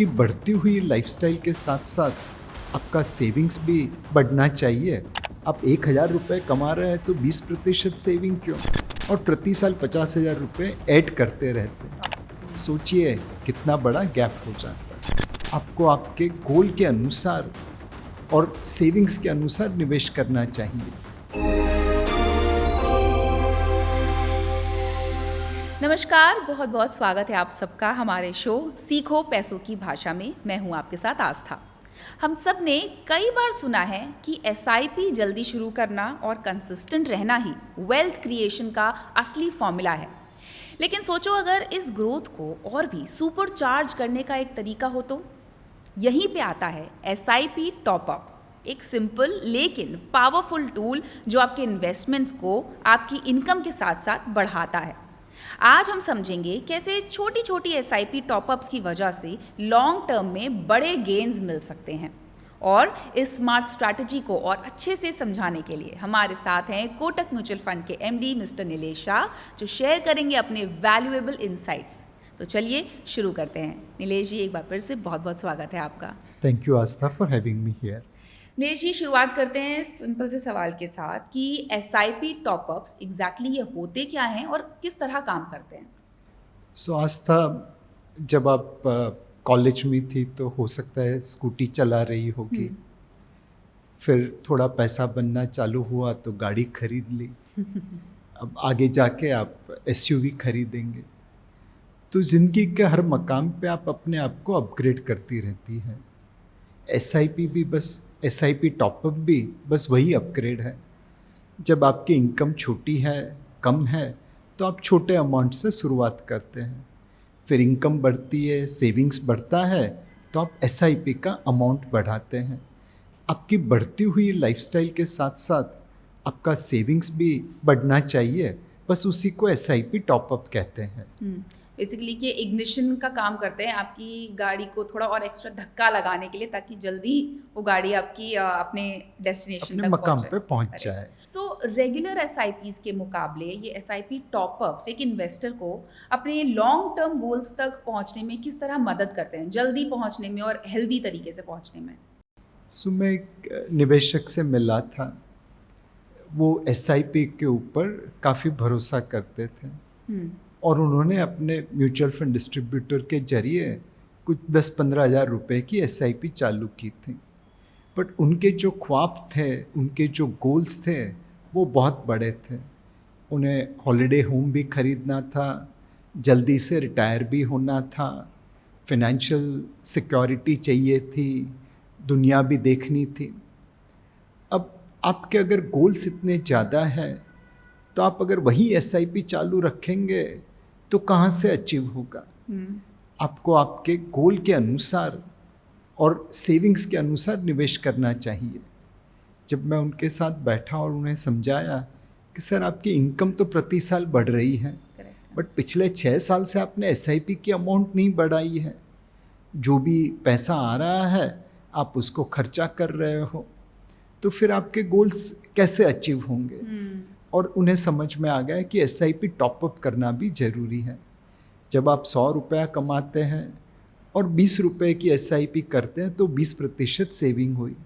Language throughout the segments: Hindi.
आपकी बढ़ती हुई लाइफस्टाइल के साथ साथ आपका सेविंग्स भी बढ़ना चाहिए। आप 1,000 रुपये कमा रहे हैं तो 20% सेविंग क्यों, और प्रति साल 50,000 रुपये ऐड करते रहते हैं। सोचिए कितना बड़ा गैप हो जाता है। आपको आपके गोल के अनुसार और सेविंग्स के अनुसार निवेश करना चाहिए। नमस्कार, बहुत बहुत स्वागत है आप सबका हमारे शो सीखो पैसों की भाषा में। मैं हूं आपके साथ आस्था। हम सब ने कई बार सुना है कि एसआईपी जल्दी शुरू करना और कंसिस्टेंट रहना ही वेल्थ क्रिएशन का असली फॉर्मूला है। लेकिन सोचो, अगर इस ग्रोथ को और भी सुपर चार्ज करने का एक तरीका हो तो यहीं पे आता है एसआईपी टॉपअप, एक सिंपल लेकिन पावरफुल टूल जो आपके इन्वेस्टमेंट्स को आपकी इनकम के साथ साथ बढ़ाता है। आज हम समझेंगे कैसे छोटी छोटी एसआईपी टॉपअप्स की वजह से लॉन्ग टर्म में बड़े गेन्स मिल सकते हैं। और इस स्मार्ट स्ट्रैटेजी को और अच्छे से समझाने के लिए हमारे साथ हैं कोटक म्यूचुअल फंड के एमडी मिस्टर नीलेश शाह, जो शेयर करेंगे अपने वैल्यूएबल इनसाइट्स। तो चलिए शुरू करते हैं। नीलेश जी, एक बार फिर से बहुत बहुत स्वागत है आपका। Thank you Aastha for having me here. Nilesh ji, शुरुआत करते हैं सिंपल से सवाल के साथ कि एसआईपी टॉपअप्स एग्जैक्टली ये होते क्या हैं और किस तरह काम करते हैं। सो आस्था, जब आप कॉलेज में थी तो हो सकता है स्कूटी चला रही होगी, फिर थोड़ा पैसा बनना चालू हुआ तो गाड़ी खरीद ली। अब आगे जाके आप एसयूवी खरीदेंगे। तो ज़िंदगी के हर मकाम पे आप अपने आप को अपग्रेड करती रहती हैं। एसआईपी भी बस, एसआईपी टॉपअप भी बस वही अपग्रेड है। जब आपकी इनकम छोटी है, कम है, तो आप छोटे अमाउंट से शुरुआत करते हैं। फिर इनकम बढ़ती है, सेविंग्स बढ़ता है, तो आप एसआईपी का अमाउंट बढ़ाते हैं। आपकी बढ़ती हुई लाइफस्टाइल के साथ साथ आपका सेविंग्स भी बढ़ना चाहिए, बस उसी को एसआईपी टॉपअप कहते हैं। बेसिकली कि इग्निशन का काम करते हैं आपकी गाड़ी को थोड़ा और एक्स्ट्रा धक्का लगाने के लिए, ताकि जल्दी वो गाड़ी आपकी अपने डेस्टिनेशन अपने तक मकाम पे पहुंच जाए। सो रेगुलर एसआईपीज के मुकाबले ये एसआईपी टॉपअप्स एक इन्वेस्टर को अपने लॉन्ग टर्म गोल्स तक पहुंचने में किस तरह मदद करते हैं, जल्दी पहुंचने में और हेल्दी तरीके से पहुंचने में। सो मैं एक निवेशक से मिला था, वो एसआईपी के ऊपर काफ़ी भरोसा करते थे और उन्होंने अपने म्यूचुअल फंड डिस्ट्रीब्यूटर के जरिए कुछ 10-15 हज़ार रुपये की एसआईपी चालू की थी। बट उनके जो ख्वाब थे, उनके जो गोल्स थे, वो बहुत बड़े थे। उन्हें हॉलिडे होम भी खरीदना था, जल्दी से रिटायर भी होना था, फाइनेंशियल सिक्योरिटी चाहिए थी, दुनिया भी देखनी थी। अब आपके अगर गोल्स इतने ज़्यादा हैं तो आप अगर वही एसआईपी चालू रखेंगे तो कहाँ से अचीव होगा। आपको आपके गोल के अनुसार और सेविंग्स के अनुसार निवेश करना चाहिए। जब मैं उनके साथ बैठा और उन्हें समझाया कि सर, आपकी इनकम तो प्रति साल बढ़ रही है, बट पिछले 6 साल से आपने एसआईपी की अमाउंट नहीं बढ़ाई है। जो भी पैसा आ रहा है आप उसको खर्चा कर रहे हो, तो फिर आपके गोल्स कैसे अचीव होंगे। और उन्हें समझ में आ गया कि एसआईपी टॉपअप करना भी ज़रूरी है। जब आप 100 रुपया कमाते हैं और 20 रुपये की एसआईपी करते हैं तो 20% सेविंग हुई।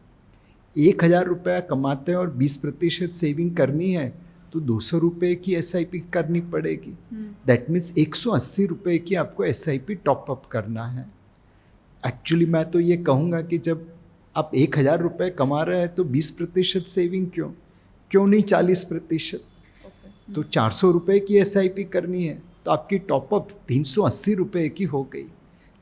1,000 रुपया कमाते हैं और 20% सेविंग करनी है तो 200 रुपये की एसआईपी करनी पड़ेगी। दैट मीन्स 180 रुपये की आपको एसआईपी टॉपअप करना है। एक्चुअली मैं तो ये कहूँगा कि जब आप 1,000 रुपये कमा रहे हैं तो 20% सेविंग क्यों नहीं 40%। तो 400 रुपये की एसआईपी करनी है तो आपकी टॉपअप 380 रुपये की हो गई।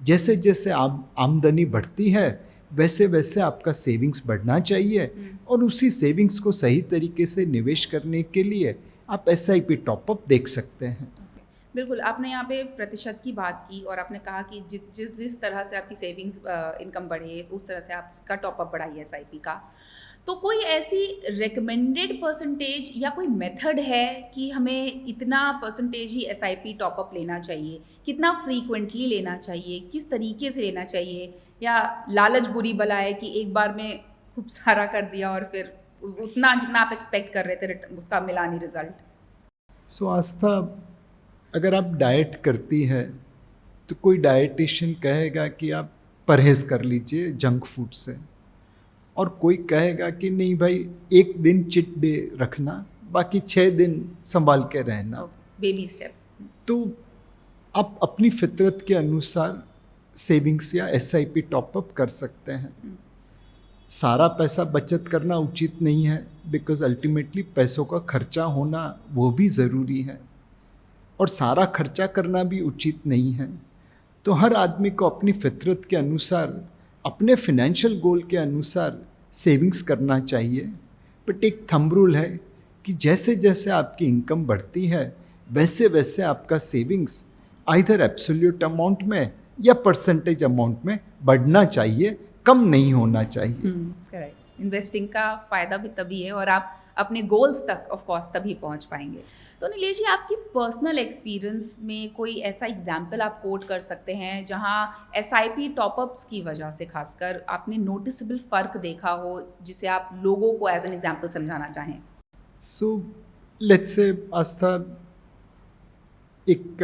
जैसे जैसे आमदनी बढ़ती है वैसे वैसे आपका सेविंग्स बढ़ना चाहिए, और उसी सेविंग्स को सही तरीके से निवेश करने के लिए आप एसआईपी टॉपअप देख सकते हैं। बिल्कुल, आपने यहाँ पे प्रतिशत की बात की और आपने कहा कि जिस तरह से आपकी सेविंग्स इनकम बढ़े उस तरह से आप उसका टॉपअप बढ़ाइए एसआईपी का। तो कोई ऐसी रिकमेंडेड परसेंटेज या कोई मेथड है कि हमें इतना परसेंटेज ही एसआईपी टॉपअप लेना चाहिए, कितना फ्रीक्वेंटली लेना चाहिए, किस तरीके से लेना चाहिए, या लालच बुरी बला है कि एक बार में खूब सारा कर दिया और फिर उतना जितना आप एक्सपेक्ट कर रहे थे उसका मिला नहीं रिजल्ट। सो आस्था, अगर आप डाइट करती है तो कोई डाइटिशियन कहेगा कि आप परहेज़ कर लीजिए जंक फूड से। और कोई कहेगा कि नहीं भाई, एक दिन चिट डे रखना, बाकी 6 दिन संभाल के रहना। Baby steps. तो आप अपनी फितरत के अनुसार सेविंग्स या एसआईपी टॉपअप कर सकते हैं। सारा पैसा बचत करना उचित नहीं है, बिकॉज अल्टीमेटली पैसों का खर्चा होना वो भी ज़रूरी है, और सारा खर्चा करना भी उचित नहीं है। तो हर आदमी को अपनी फितरत के अनुसार, अपने फिनेंशियल गोल के अनुसार सेविंग्स करना चाहिए। बट एक थंब रूल है कि जैसे जैसे आपकी इनकम बढ़ती है, वैसे वैसे आपका सेविंग्स आइदर एब्सोल्यूट अमाउंट में या परसेंटेज अमाउंट में बढ़ना चाहिए, कम नहीं होना चाहिए। करेक्ट। इन्वेस्टिंग का फ़ायदा भी तभी है और आप अपने गोल्स तक ऑफ कोर्स तभी पहुंच पाएंगे। तो नीलेश जी, आपकी पर्सनल एक्सपीरियंस में कोई ऐसा एग्जाम्पल आप कोट कर सकते हैं जहां एसआईपी टॉपअप्स की वजह से खासकर आपने नोटिसेबल फ़र्क देखा हो, जिसे आप लोगों को एज एन एग्जाम्पल समझाना चाहें? सो लेट्स से आस्था, एक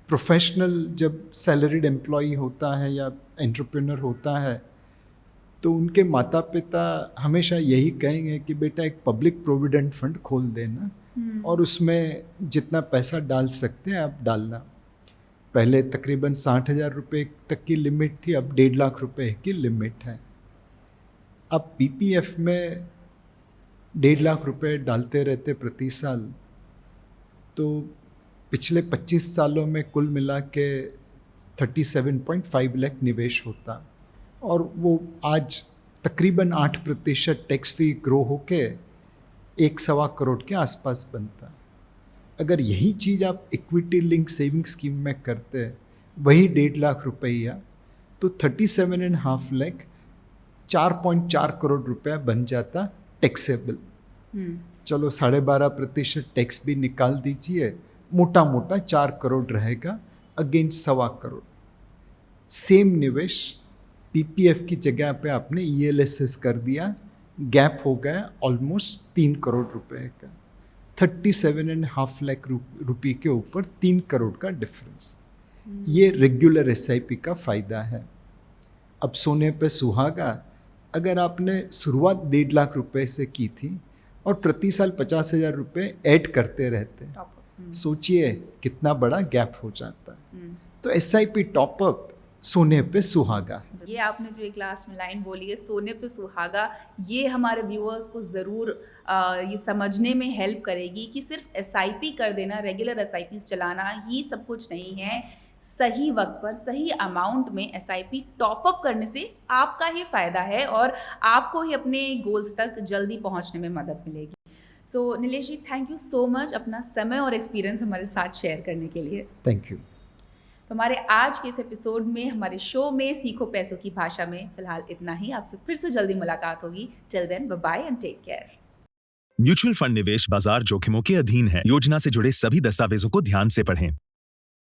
प्रोफेशनल जब सैलरीड एम्प्लॉई होता है या एंटरप्रेन्योर होता है, तो उनके माता पिता हमेशा यही कहेंगे कि बेटा एक पब्लिक प्रोविडेंट फंड खोल देना और उसमें जितना पैसा डाल सकते हैं आप डालना। पहले तकरीबन 60,000 रुपये तक की लिमिट थी, अब 1.5 लाख रुपए की लिमिट है। अब पीपीएफ में 1.5 लाख रुपए डालते रहते प्रति साल, तो पिछले 25 सालों में कुल मिला के 37.5 लाख निवेश होता, और वो आज तकरीबन 8% टैक्स फ्री ग्रो होके 1.25 करोड़ के आसपास बनता। अगर यही चीज़ आप इक्विटी लिंक सेविंग स्कीम में करते, वही 1.5 लाख रुपया, तो 37.5 लाख 4.4 करोड़ रुपया बन जाता टैक्सेबल। चलो 12.5% टैक्स भी निकाल दीजिए, मोटा मोटा 4 करोड़ रहेगा अगेंस्ट 1.25 करोड़। सेम निवेश पीपीएफ की जगह पे आपने ईएलएसएस कर दिया, गैप हो गया ऑलमोस्ट 3 करोड़ रुपए का। 37.5 लाख रुपये के ऊपर 3 करोड़ का डिफरेंस। ये रेगुलर एसआईपी का फ़ायदा है। अब सोने पे सुहागा, अगर आपने शुरुआत 1.5 लाख रुपए से की थी और प्रति साल 50,000 रुपये ऐड करते रहते, सोचिए कितना बड़ा गैप हो जाता है। तो एसआईपी टॉपअप सोने पे सुहागा है। ये आपने जो एक लास्ट में लाइन बोली है, सोने पे सुहागा, ये हमारे व्यूअर्स को ज़रूर ये समझने में हेल्प करेगी कि सिर्फ एसआईपी कर देना, रेगुलर एसआईपीज चलाना ही सब कुछ नहीं है। सही वक्त पर सही अमाउंट में एसआईपी टॉपअप करने से आपका ही फ़ायदा है और आपको ही अपने गोल्स तक जल्दी पहुंचने में मदद मिलेगी। सो नीलेश जी, थैंक यू सो मच अपना समय और एक्सपीरियंस हमारे साथ शेयर करने के लिए। Thank you. तो हमारे आज के इस एपिसोड में, हमारे शो में सीखो पैसों की भाषा में फिलहाल इतना ही। आपसे फिर से जल्दी मुलाकात होगी। Till then, bye bye and take care. Mutual fund निवेश बाजार जोखिमों के अधीन है। योजना से जुड़े सभी दस्तावेजों को ध्यान से पढ़ें।